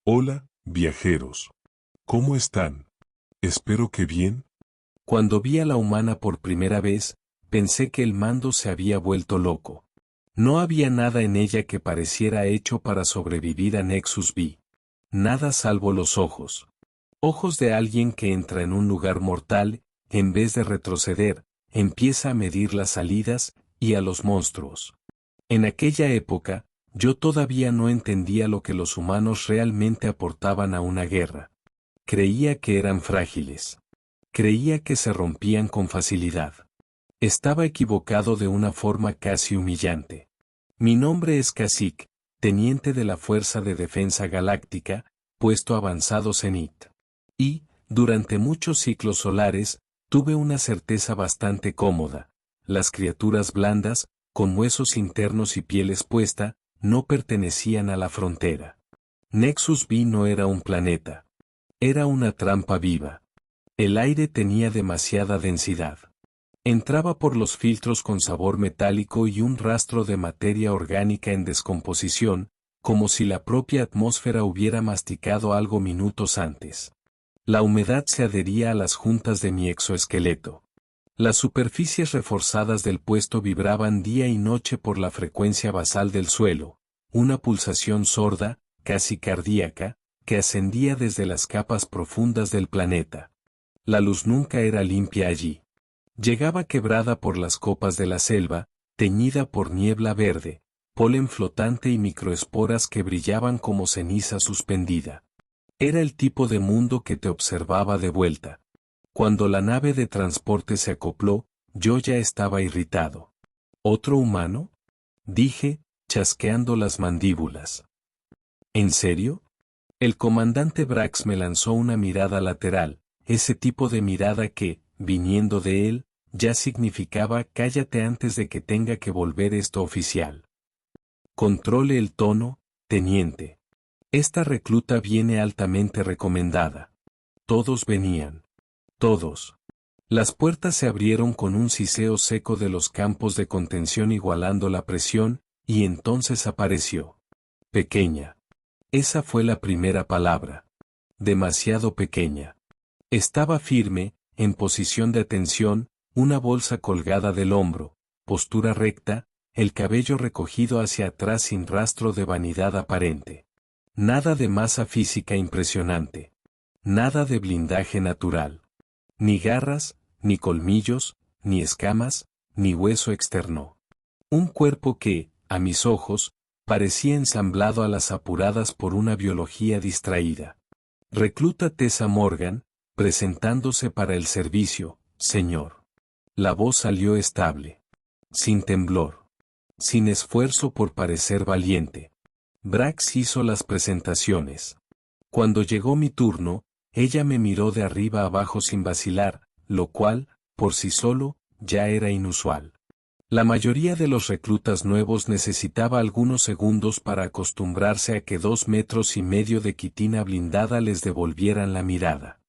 Hola, viajeros. ¿Cómo están? Espero que bien. Cuando vi a la humana por primera vez, pensé que el mando se había vuelto loco. No había nada en ella que pareciera hecho para sobrevivir a Nexus B. Nada salvo los ojos. Ojos de alguien que entra en un lugar mortal, en vez de retroceder, empieza a medir las salidas, y a los monstruos. En aquella época, yo todavía no entendía lo que los humanos realmente aportaban a una guerra. Creía que eran frágiles. Creía que se rompían con facilidad. Estaba equivocado de una forma casi humillante. Mi nombre es Kashyyyk, teniente de la Fuerza de Defensa Galáctica, puesto avanzado Zenit. Y, durante muchos ciclos solares, tuve una certeza bastante cómoda. Las criaturas blandas, con huesos internos y piel expuesta, no pertenecían a la frontera. Nexus B no era un planeta. Era una trampa viva. El aire tenía demasiada densidad. Entraba por los filtros con sabor metálico y un rastro de materia orgánica en descomposición, como si la propia atmósfera hubiera masticado algo minutos antes. La humedad se adhería a las juntas de mi exoesqueleto. Las superficies reforzadas del puesto vibraban día y noche por la frecuencia basal del suelo, una pulsación sorda, casi cardíaca, que ascendía desde las capas profundas del planeta. La luz nunca era limpia allí. Llegaba quebrada por las copas de la selva, teñida por niebla verde, polen flotante y microesporas que brillaban como ceniza suspendida. Era el tipo de mundo que te observaba de vuelta. Cuando la nave de transporte se acopló, yo ya estaba irritado. ¿Otro humano? Dije, chasqueando las mandíbulas. ¿En serio? El comandante Brax me lanzó una mirada lateral, ese tipo de mirada que, viniendo de él, ya significaba cállate antes de que tenga que volver esto oficial. Controle el tono, teniente. Esta recluta viene altamente recomendada. Todos venían. Todos. Las puertas se abrieron con un siseo seco de los campos de contención igualando la presión, y entonces apareció. Pequeña. Esa fue la primera palabra. Demasiado pequeña. Estaba firme, en posición de atención, una bolsa colgada del hombro, postura recta, el cabello recogido hacia atrás sin rastro de vanidad aparente. Nada de masa física impresionante. Nada de blindaje natural. Ni garras, ni colmillos, ni escamas, ni hueso externo. Un cuerpo que, a mis ojos, parecía ensamblado a las apuradas por una biología distraída. Recluta Tessa Morgan, presentándose para el servicio, señor. La voz salió estable. Sin temblor. Sin esfuerzo por parecer valiente. Brax hizo las presentaciones. Cuando llegó mi turno, ella me miró de arriba abajo sin vacilar, lo cual, por sí solo, ya era inusual. La mayoría de los reclutas nuevos necesitaba algunos segundos para acostumbrarse a que 2,5 metros de quitina blindada les devolvieran la mirada.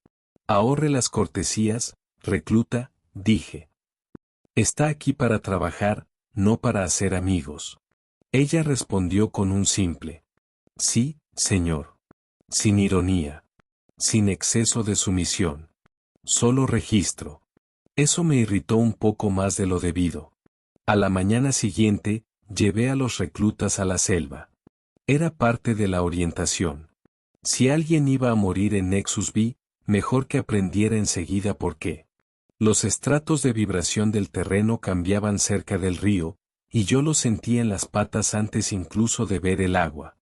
Ahorre las cortesías, recluta, dije. Está aquí para trabajar, no para hacer amigos. Ella respondió con un simple. Sí, señor. Sin ironía. Sin exceso de sumisión. Solo registro. Eso me irritó un poco más de lo debido. A la mañana siguiente, llevé a los reclutas a la selva. Era parte de la orientación. Si alguien iba a morir en Nexus B, mejor que aprendiera enseguida por qué. Los estratos de vibración del terreno cambiaban cerca del río, y yo lo sentía en las patas antes incluso de ver el agua.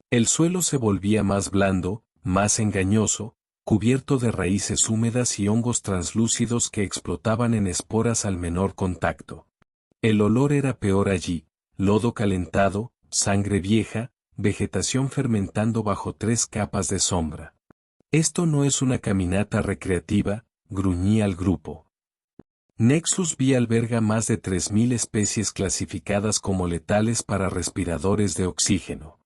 El suelo se volvía más blando, más engañoso, cubierto de raíces húmedas y hongos translúcidos que explotaban en esporas al menor contacto. El olor era peor allí, lodo calentado, sangre vieja, vegetación fermentando bajo 3 capas de sombra. Esto no es una caminata recreativa, gruñí al grupo. Nexus B alberga más de 3,000 especies clasificadas como letales para respiradores de oxígeno.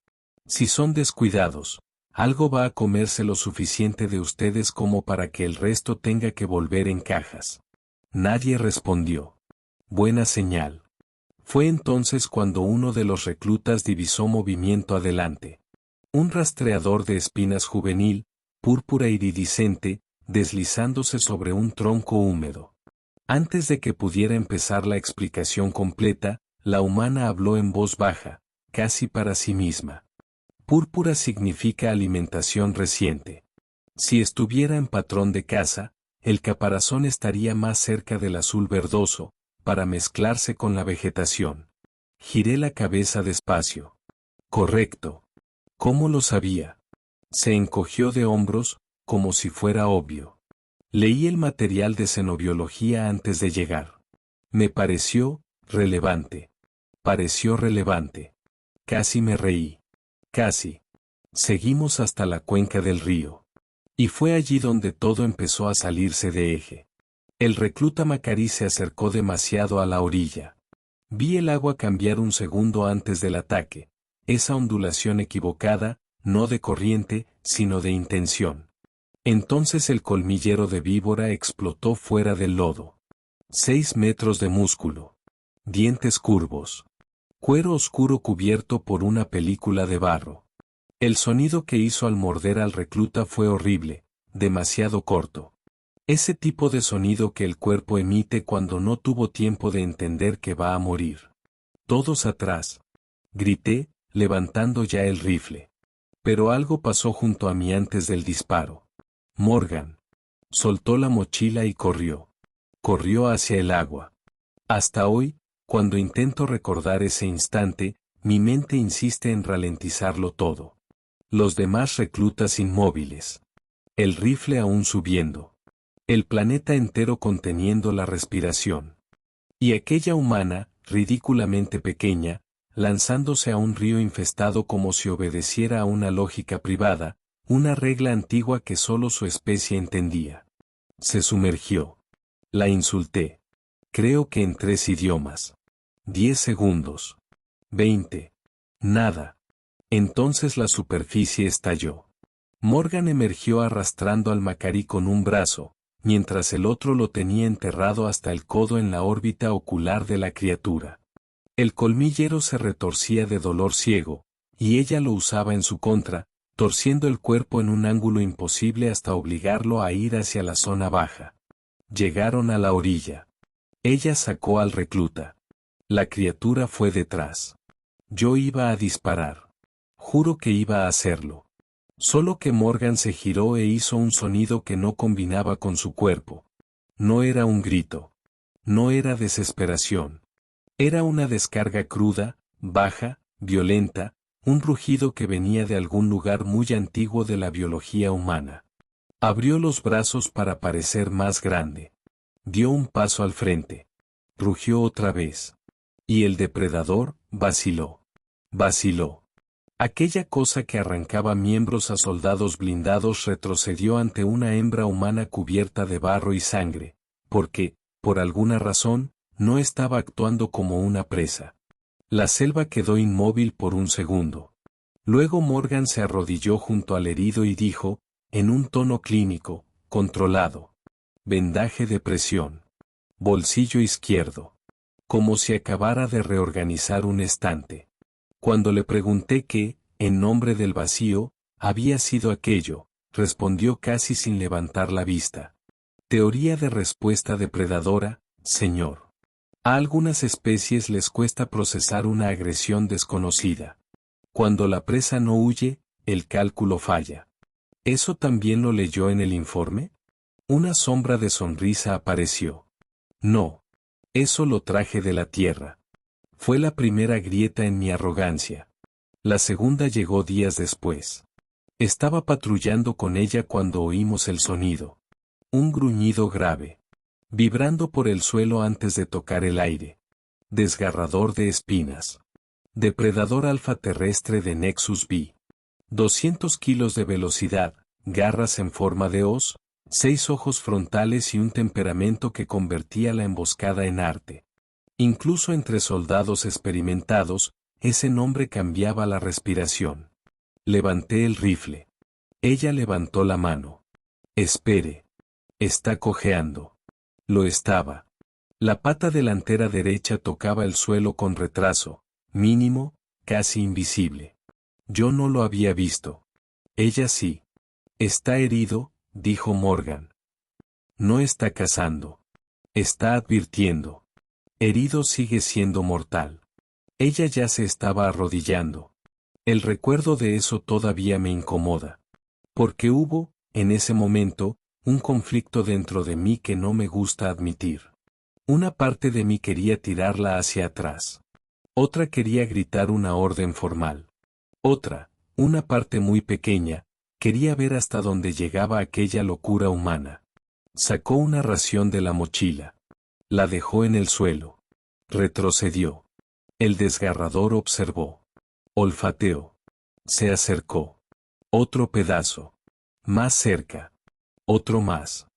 Si son descuidados, algo va a comerse lo suficiente de ustedes como para que el resto tenga que volver en cajas. Nadie respondió. Buena señal. Fue entonces cuando uno de los reclutas divisó movimiento adelante. Un rastreador de espinas juvenil, púrpura iridiscente, deslizándose sobre un tronco húmedo. Antes de que pudiera empezar la explicación completa, la humana habló en voz baja, casi para sí misma. Púrpura significa alimentación reciente. Si estuviera en patrón de caza, el caparazón estaría más cerca del azul verdoso, para mezclarse con la vegetación. Giré la cabeza despacio. Correcto. ¿Cómo lo sabía? Se encogió de hombros, como si fuera obvio. Leí el material de xenobiología antes de llegar. Me pareció relevante. Pareció relevante. Casi me reí. Casi. Seguimos hasta la cuenca del río. Y fue allí donde todo empezó a salirse de eje. El recluta Macari se acercó demasiado a la orilla. Vi el agua cambiar un segundo antes del ataque. Esa ondulación equivocada, no de corriente, sino de intención. Entonces el colmillero de víbora explotó fuera del lodo. 6 metros de músculo. Dientes curvos. Cuero oscuro cubierto por una película de barro. El sonido que hizo al morder al recluta fue horrible, demasiado corto. Ese tipo de sonido que el cuerpo emite cuando no tuvo tiempo de entender que va a morir. Todos atrás. Grité, levantando ya el rifle. Pero algo pasó junto a mí antes del disparo. Morgan. Soltó la mochila y corrió. Corrió hacia el agua. Hasta hoy, cuando intento recordar ese instante, mi mente insiste en ralentizarlo todo. Los demás reclutas inmóviles. El rifle aún subiendo. El planeta entero conteniendo la respiración. Y aquella humana, ridículamente pequeña, lanzándose a un río infestado como si obedeciera a una lógica privada, una regla antigua que solo su especie entendía. Se sumergió. La insulté. Creo que en 3 idiomas. 10 segundos. 20. Nada. Entonces la superficie estalló. Morgan emergió arrastrando al Macari con un brazo, mientras el otro lo tenía enterrado hasta el codo en la órbita ocular de la criatura. El colmillero se retorcía de dolor ciego, y ella lo usaba en su contra, torciendo el cuerpo en un ángulo imposible hasta obligarlo a ir hacia la zona baja. Llegaron a la orilla. Ella sacó al recluta. La criatura fue detrás. Yo iba a disparar. Juro que iba a hacerlo. Solo que Morgan se giró e hizo un sonido que no combinaba con su cuerpo. No era un grito. No era desesperación. Era una descarga cruda, baja, violenta, un rugido que venía de algún lugar muy antiguo de la biología humana. Abrió los brazos para parecer más grande. Dio un paso al frente. Rugió otra vez. Y el depredador vaciló. Vaciló. Aquella cosa que arrancaba miembros a soldados blindados retrocedió ante una hembra humana cubierta de barro y sangre, porque, por alguna razón, no estaba actuando como una presa. La selva quedó inmóvil por un segundo. Luego Morgan se arrodilló junto al herido y dijo, en un tono clínico, controlado. Vendaje de presión. Bolsillo izquierdo. Como si acabara de reorganizar un estante. Cuando le pregunté qué, en nombre del vacío, había sido aquello, respondió casi sin levantar la vista. Teoría de respuesta depredadora, señor. A algunas especies les cuesta procesar una agresión desconocida. Cuando la presa no huye, el cálculo falla. ¿Eso también lo leyó en el informe? Una sombra de sonrisa apareció. No. Eso lo traje de la tierra. Fue la primera grieta en mi arrogancia. La segunda llegó días después. Estaba patrullando con ella cuando oímos el sonido. Un gruñido grave. Vibrando por el suelo antes de tocar el aire. Desgarrador de espinas. Depredador alfa terrestre de Nexus B. 200 kilos de velocidad, garras en forma de hoz, 6 ojos frontales y un temperamento que convertía la emboscada en arte. Incluso entre soldados experimentados, ese nombre cambiaba la respiración. Levanté el rifle. Ella levantó la mano. Espere. Está cojeando. Lo estaba. La pata delantera derecha tocaba el suelo con retraso, mínimo, casi invisible. Yo no lo había visto. Ella sí. Está herido, dijo Morgan. No está cazando. Está advirtiendo. Herido sigue siendo mortal. Ella ya se estaba arrodillando. El recuerdo de eso todavía me incomoda. Porque hubo, en ese momento, un conflicto dentro de mí que no me gusta admitir. Una parte de mí quería tirarla hacia atrás. Otra quería gritar una orden formal. Otra, una parte muy pequeña, quería ver hasta dónde llegaba aquella locura humana. Sacó una ración de la mochila. La dejó en el suelo. Retrocedió. El desgarrador observó. Olfateó. Se acercó. Otro pedazo. Más cerca. Otro más.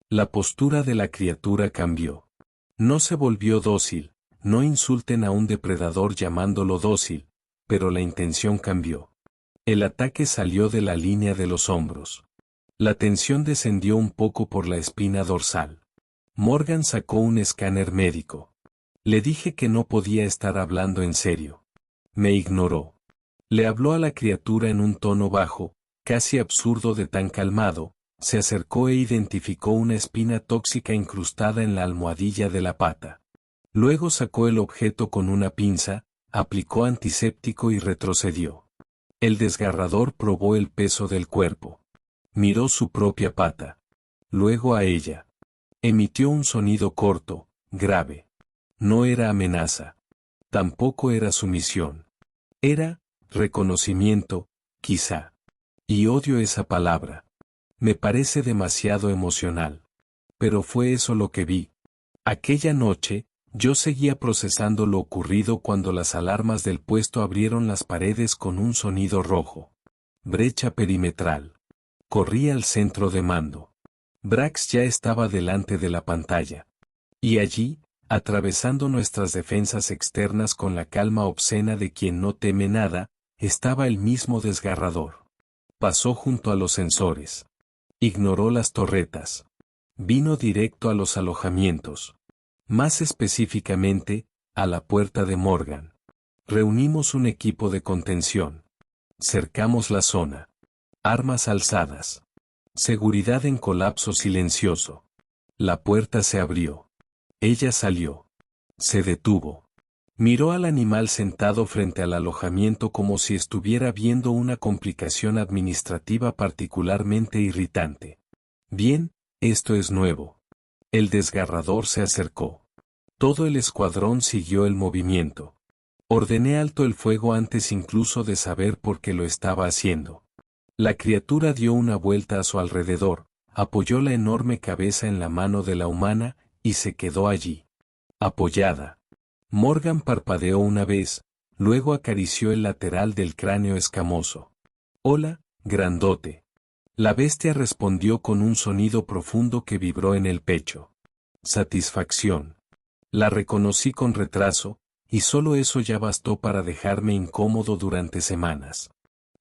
La postura de la criatura cambió. No se volvió dócil, no insulten a un depredador llamándolo dócil, pero la intención cambió. El ataque salió de la línea de los hombros. La tensión descendió un poco por la espina dorsal. Morgan sacó un escáner médico. Le dije que no podía estar hablando en serio. Me ignoró. Le habló a la criatura en un tono bajo, casi absurdo de tan calmado, se acercó e identificó una espina tóxica incrustada en la almohadilla de la pata. Luego sacó el objeto con una pinza, aplicó antiséptico y retrocedió. El desgarrador probó el peso del cuerpo. Miró su propia pata. Luego a ella. Emitió un sonido corto, grave. No era amenaza. Tampoco era sumisión. Era reconocimiento, quizá. Y odio esa palabra. Me parece demasiado emocional. Pero fue eso lo que vi. Aquella noche, yo seguía procesando lo ocurrido cuando las alarmas del puesto abrieron las paredes con un sonido rojo. Brecha perimetral. Corrí al centro de mando. Brax ya estaba delante de la pantalla. Y allí, atravesando nuestras defensas externas con la calma obscena de quien no teme nada, estaba el mismo desgarrador. Pasó junto a los sensores. Ignoró las torretas. Vino directo a los alojamientos. Más específicamente, a la puerta de Morgan. Reunimos un equipo de contención. Cercamos la zona. Armas alzadas. Seguridad en colapso silencioso. La puerta se abrió. Ella salió. Se detuvo. Miró al animal sentado frente al alojamiento como si estuviera viendo una complicación administrativa particularmente irritante. Bien, esto es nuevo. El desgarrador se acercó. Todo el escuadrón siguió el movimiento. Ordené alto el fuego antes incluso de saber por qué lo estaba haciendo. La criatura dio una vuelta a su alrededor, apoyó la enorme cabeza en la mano de la humana, y se quedó allí. Apoyada. Morgan parpadeó una vez, luego acarició el lateral del cráneo escamoso. Hola, grandote. La bestia respondió con un sonido profundo que vibró en el pecho. Satisfacción. La reconocí con retraso, y solo eso ya bastó para dejarme incómodo durante semanas.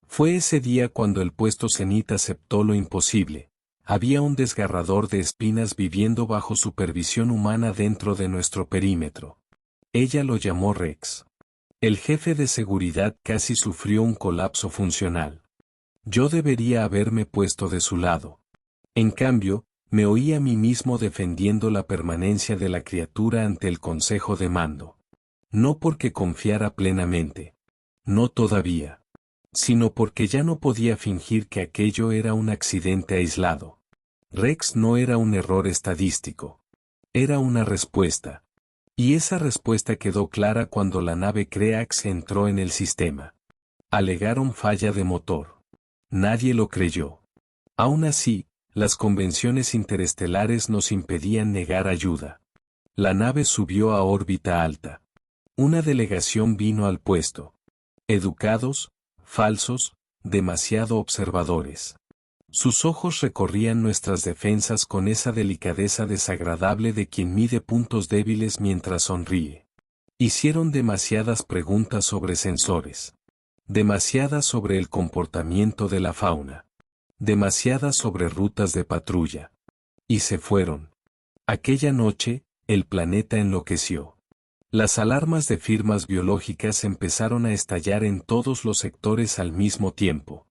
Fue ese día cuando el puesto Zenith aceptó lo imposible. Había un desgarrador de espinas viviendo bajo supervisión humana dentro de nuestro perímetro. Ella lo llamó Rex. El jefe de seguridad casi sufrió un colapso funcional. Yo debería haberme puesto de su lado. En cambio, me oí a mí mismo defendiendo la permanencia de la criatura ante el consejo de mando. No porque confiara plenamente. No todavía. Sino porque ya no podía fingir que aquello era un accidente aislado. Rex no era un error estadístico. Era una respuesta. Y esa respuesta quedó clara cuando la nave Creax entró en el sistema. Alegaron falla de motor. Nadie lo creyó. Aún así, las convenciones interestelares nos impedían negar ayuda. La nave subió a órbita alta. Una delegación vino al puesto. Educados, falsos, demasiado observadores. Sus ojos recorrían nuestras defensas con esa delicadeza desagradable de quien mide puntos débiles mientras sonríe. Hicieron demasiadas preguntas sobre sensores. Demasiadas sobre el comportamiento de la fauna. Demasiadas sobre rutas de patrulla. Y se fueron. Aquella noche, el planeta enloqueció. Las alarmas de firmas biológicas empezaron a estallar en todos los sectores al mismo tiempo.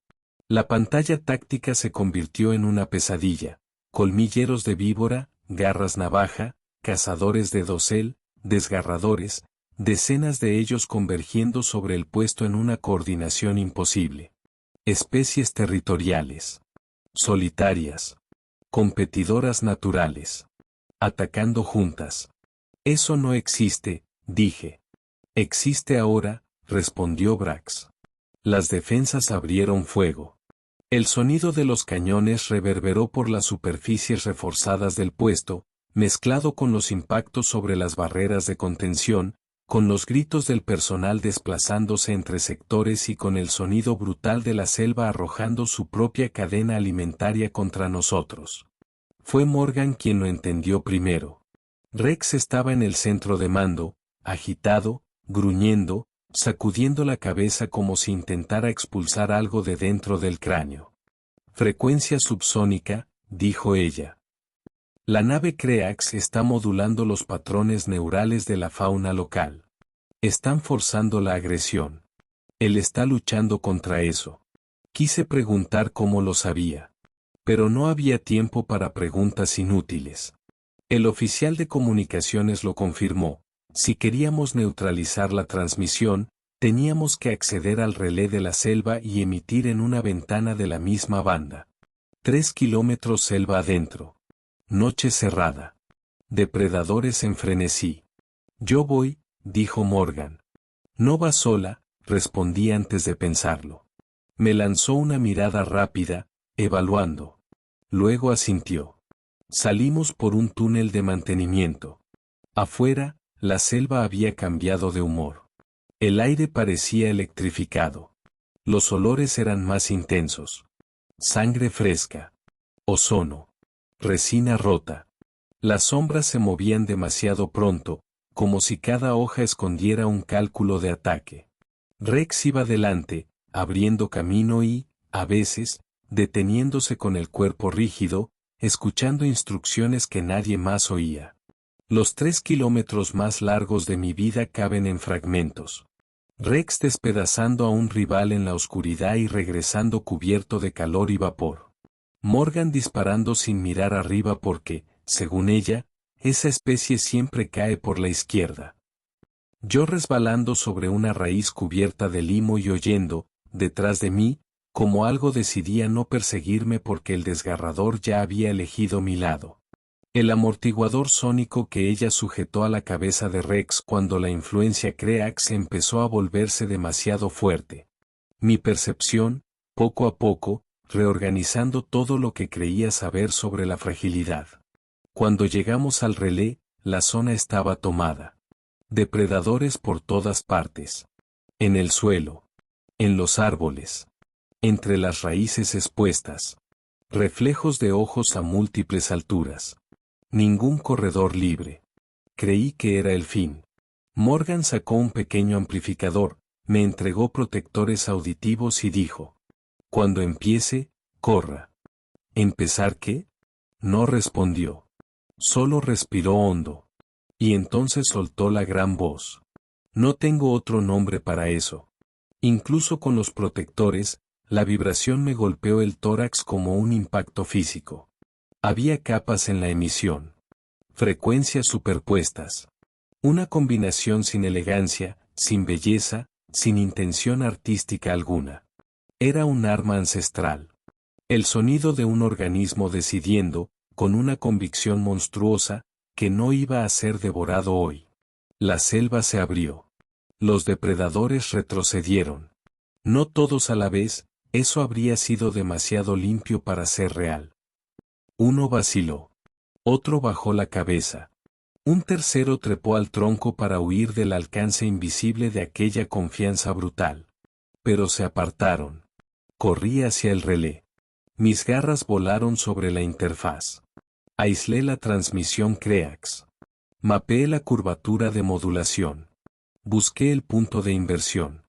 La pantalla táctica se convirtió en una pesadilla. Colmilleros de víbora, garras navaja, cazadores de dosel, desgarradores, decenas de ellos convergiendo sobre el puesto en una coordinación imposible. Especies territoriales. Solitarias. Competidoras naturales. Atacando juntas. Eso no existe, dije. Existe ahora, respondió Brax. Las defensas abrieron fuego. El sonido de los cañones reverberó por las superficies reforzadas del puesto, mezclado con los impactos sobre las barreras de contención, con los gritos del personal desplazándose entre sectores y con el sonido brutal de la selva arrojando su propia cadena alimentaria contra nosotros. Fue Morgan quien lo entendió primero. Rex estaba en el centro de mando, agitado, gruñendo, sacudiendo la cabeza como si intentara expulsar algo de dentro del cráneo. Frecuencia subsónica, dijo ella. La nave Creax está modulando los patrones neurales de la fauna local. Están forzando la agresión. Él está luchando contra eso. Quise preguntar cómo lo sabía. Pero no había tiempo para preguntas inútiles. El oficial de comunicaciones lo confirmó. Si queríamos neutralizar la transmisión, teníamos que acceder al relé de la selva y emitir en una ventana de la misma banda. 3 kilómetros selva adentro. Noche cerrada. Depredadores en frenesí. Yo voy, dijo Morgan. No va sola, respondí antes de pensarlo. Me lanzó una mirada rápida, evaluando. Luego asintió. Salimos por un túnel de mantenimiento. Afuera, la selva había cambiado de humor. El aire parecía electrificado. Los olores eran más intensos. Sangre fresca. Ozono. Resina rota. Las sombras se movían demasiado pronto, como si cada hoja escondiera un cálculo de ataque. Rex iba delante, abriendo camino y, a veces, deteniéndose con el cuerpo rígido, escuchando instrucciones que nadie más oía. Los 3 kilómetros más largos de mi vida caben en fragmentos. Rex despedazando a un rival en la oscuridad y regresando cubierto de calor y vapor. Morgan disparando sin mirar arriba porque, según ella, esa especie siempre cae por la izquierda. Yo resbalando sobre una raíz cubierta de limo y oyendo, detrás de mí, como algo decidía no perseguirme porque el desgarrador ya había elegido mi lado. El amortiguador sónico que ella sujetó a la cabeza de Rex cuando la influencia Creax empezó a volverse demasiado fuerte. Mi percepción, poco a poco, reorganizando todo lo que creía saber sobre la fragilidad. Cuando llegamos al relé, la zona estaba tomada. Depredadores por todas partes. En el suelo. En los árboles. Entre las raíces expuestas. Reflejos de ojos a múltiples alturas. Ningún corredor libre. Creí que era el fin. Morgan sacó un pequeño amplificador, me entregó protectores auditivos y dijo: cuando empiece, corra. ¿Empezar qué? No respondió. Solo respiró hondo. Y entonces soltó la gran voz. No tengo otro nombre para eso. Incluso con los protectores, la vibración me golpeó el tórax como un impacto físico. Había capas en la emisión. Frecuencias superpuestas. Una combinación sin elegancia, sin belleza, sin intención artística alguna. Era un arma ancestral. El sonido de un organismo decidiendo, con una convicción monstruosa, que no iba a ser devorado hoy. La selva se abrió. Los depredadores retrocedieron. No todos a la vez, eso habría sido demasiado limpio para ser real. Uno vaciló. Otro bajó la cabeza. Un tercero trepó al tronco para huir del alcance invisible de aquella confianza brutal. Pero se apartaron. Corrí hacia el relé. Mis garras volaron sobre la interfaz. Aislé la transmisión Creax. Mapeé la curvatura de modulación. Busqué el punto de inversión.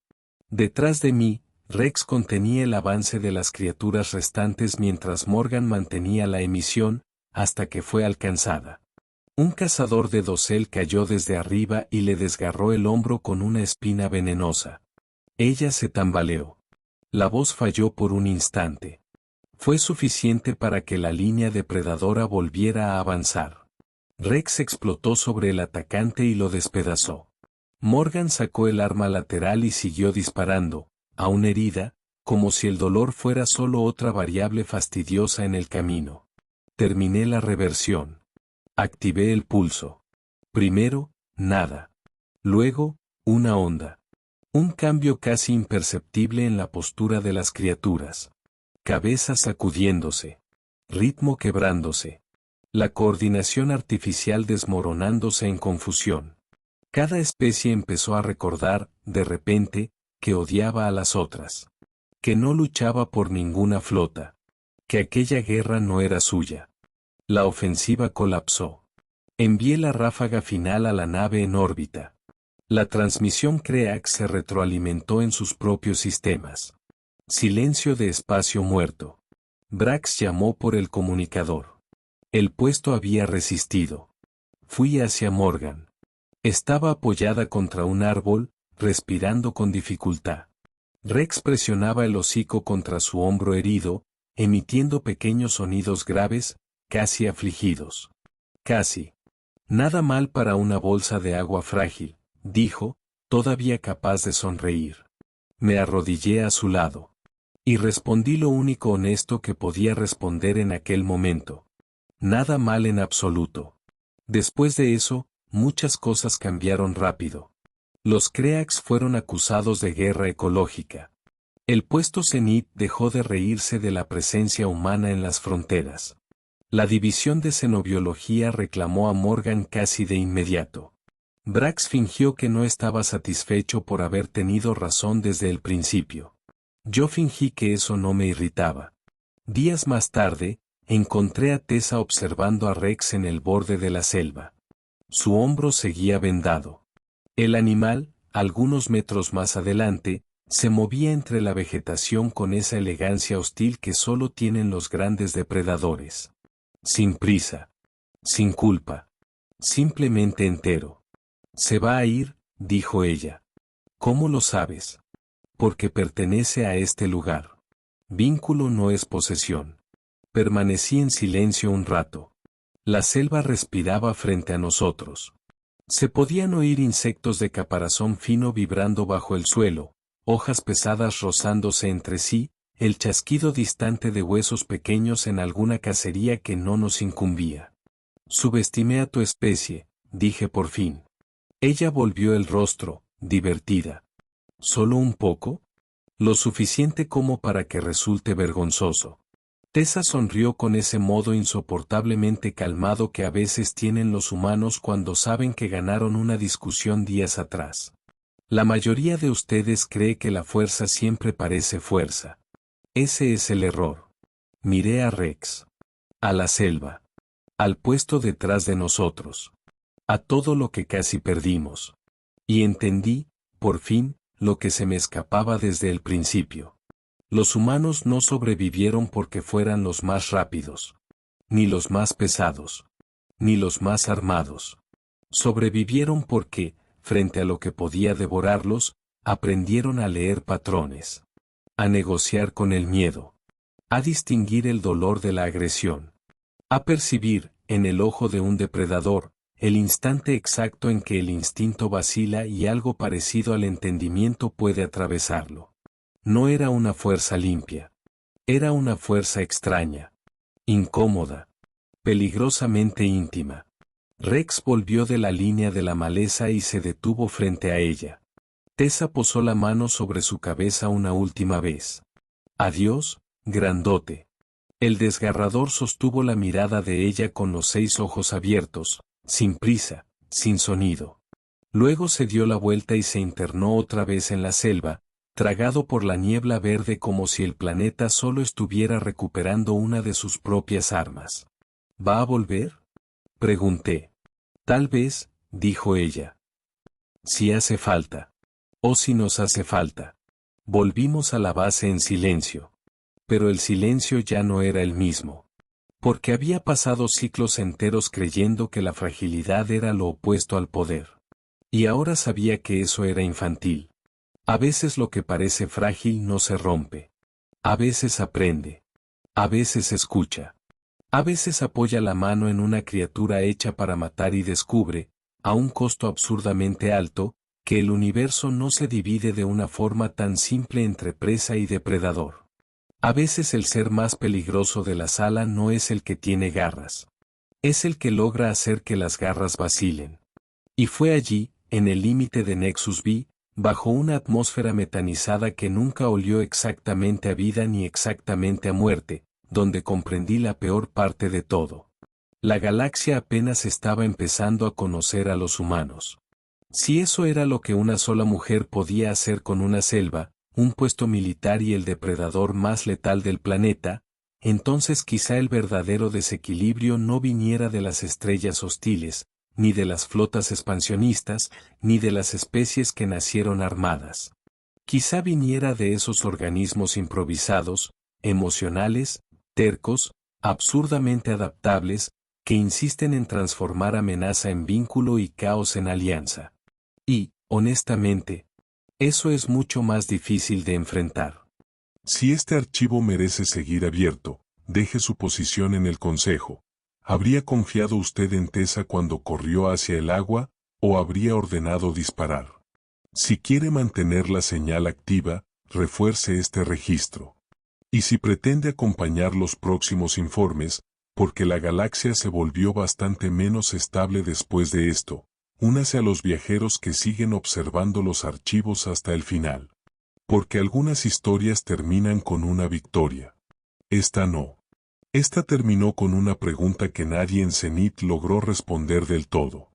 Detrás de mí, Rex contenía el avance de las criaturas restantes mientras Morgan mantenía la emisión, hasta que fue alcanzada. Un cazador de dosel cayó desde arriba y le desgarró el hombro con una espina venenosa. Ella se tambaleó. La voz falló por un instante. Fue suficiente para que la línea depredadora volviera a avanzar. Rex explotó sobre el atacante y lo despedazó. Morgan sacó el arma lateral y siguió disparando, aún herida, como si el dolor fuera solo otra variable fastidiosa en el camino. Terminé la reversión. Activé el pulso. Primero, nada. Luego, una onda. Un cambio casi imperceptible en la postura de las criaturas. Cabeza sacudiéndose. Ritmo quebrándose. La coordinación artificial desmoronándose en confusión. Cada especie empezó a recordar, de repente, que odiaba a las otras. Que no luchaba por ninguna flota. Que aquella guerra no era suya. La ofensiva colapsó. Envié la ráfaga final a la nave en órbita. La transmisión CREAC se retroalimentó en sus propios sistemas. Silencio de espacio muerto. Brax llamó por el comunicador. El puesto había resistido. Fui hacia Morgan. Estaba apoyada contra un árbol, respirando con dificultad. Rex presionaba el hocico contra su hombro herido, emitiendo pequeños sonidos graves, casi afligidos. Casi. Nada mal para una bolsa de agua frágil, dijo, todavía capaz de sonreír. Me arrodillé a su lado. Y respondí lo único honesto que podía responder en aquel momento. Nada mal en absoluto. Después de eso, muchas cosas cambiaron rápido. Los CREACs fueron acusados de guerra ecológica. El puesto Zenith dejó de reírse de la presencia humana en las fronteras. La división de xenobiología reclamó a Morgan casi de inmediato. Brax fingió que no estaba satisfecho por haber tenido razón desde el principio. Yo fingí que eso no me irritaba. Días más tarde, encontré a Tessa observando a Rex en el borde de la selva. Su hombro seguía vendado. El animal, algunos metros más adelante, se movía entre la vegetación con esa elegancia hostil que solo tienen los grandes depredadores. Sin prisa. Sin culpa. Simplemente entero. Se va a ir, dijo ella. ¿Cómo lo sabes? Porque pertenece a este lugar. Vínculo no es posesión. Permanecí en silencio un rato. La selva respiraba frente a nosotros. Se podían oír insectos de caparazón fino vibrando bajo el suelo, hojas pesadas rozándose entre sí, el chasquido distante de huesos pequeños en alguna cacería que no nos incumbía. Subestimé a tu especie, dije por fin. Ella volvió el rostro, divertida. ¿Solo un poco? Lo suficiente como para que resulte vergonzoso. Tessa sonrió con ese modo insoportablemente calmado que a veces tienen los humanos cuando saben que ganaron una discusión días atrás. La mayoría de ustedes cree que la fuerza siempre parece fuerza. Ese es el error. Miré a Rex. A la selva. Al puesto detrás de nosotros. A todo lo que casi perdimos. Y entendí, por fin, lo que se me escapaba desde el principio. Los humanos no sobrevivieron porque fueran los más rápidos. Ni los más pesados. Ni los más armados. Sobrevivieron porque, frente a lo que podía devorarlos, aprendieron a leer patrones. A negociar con el miedo. A distinguir el dolor de la agresión. A percibir, en el ojo de un depredador, el instante exacto en que el instinto vacila y algo parecido al entendimiento puede atravesarlo. No era una fuerza limpia. Era una fuerza extraña. Incómoda. Peligrosamente íntima. Rex volvió de la línea de la maleza y se detuvo frente a ella. Tessa posó la mano sobre su cabeza una última vez. Adiós, grandote. El desgarrador sostuvo la mirada de ella con los 6 ojos abiertos, sin prisa, sin sonido. Luego se dio la vuelta y se internó otra vez en la selva, tragado por la niebla verde como si el planeta solo estuviera recuperando una de sus propias armas. ¿Va a volver? Pregunté. Tal vez, dijo ella. Si hace falta. O si nos hace falta. Volvimos a la base en silencio. Pero el silencio ya no era el mismo. Porque había pasado ciclos enteros creyendo que la fragilidad era lo opuesto al poder. Y ahora sabía que eso era infantil. A veces lo que parece frágil no se rompe. A veces aprende. A veces escucha. A veces apoya la mano en una criatura hecha para matar y descubre, a un costo absurdamente alto, que el universo no se divide de una forma tan simple entre presa y depredador. A veces el ser más peligroso de la sala no es el que tiene garras. Es el que logra hacer que las garras vacilen. Y fue allí, en el límite de Nexus B, bajo una atmósfera metanizada que nunca olió exactamente a vida ni exactamente a muerte, donde comprendí la peor parte de todo. La galaxia apenas estaba empezando a conocer a los humanos. Si eso era lo que una sola mujer podía hacer con una selva, un puesto militar y el depredador más letal del planeta, entonces quizá el verdadero desequilibrio no viniera de las estrellas hostiles, ni de las flotas expansionistas, ni de las especies que nacieron armadas. Quizá viniera de esos organismos improvisados, emocionales, tercos, absurdamente adaptables, que insisten en transformar amenaza en vínculo y caos en alianza. Y, honestamente, eso es mucho más difícil de enfrentar. Si este archivo merece seguir abierto, deje su posición en el Consejo. ¿Habría confiado usted en Tessa cuando corrió hacia el agua, o habría ordenado disparar? Si quiere mantener la señal activa, refuerce este registro. Y si pretende acompañar los próximos informes, porque la galaxia se volvió bastante menos estable después de esto, únase a los viajeros que siguen observando los archivos hasta el final. Porque algunas historias terminan con una victoria. Esta no. Esta terminó con una pregunta que nadie en Zenith logró responder del todo.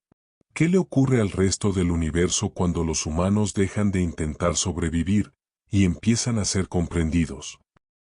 ¿Qué le ocurre al resto del universo cuando los humanos dejan de intentar sobrevivir y empiezan a ser comprendidos?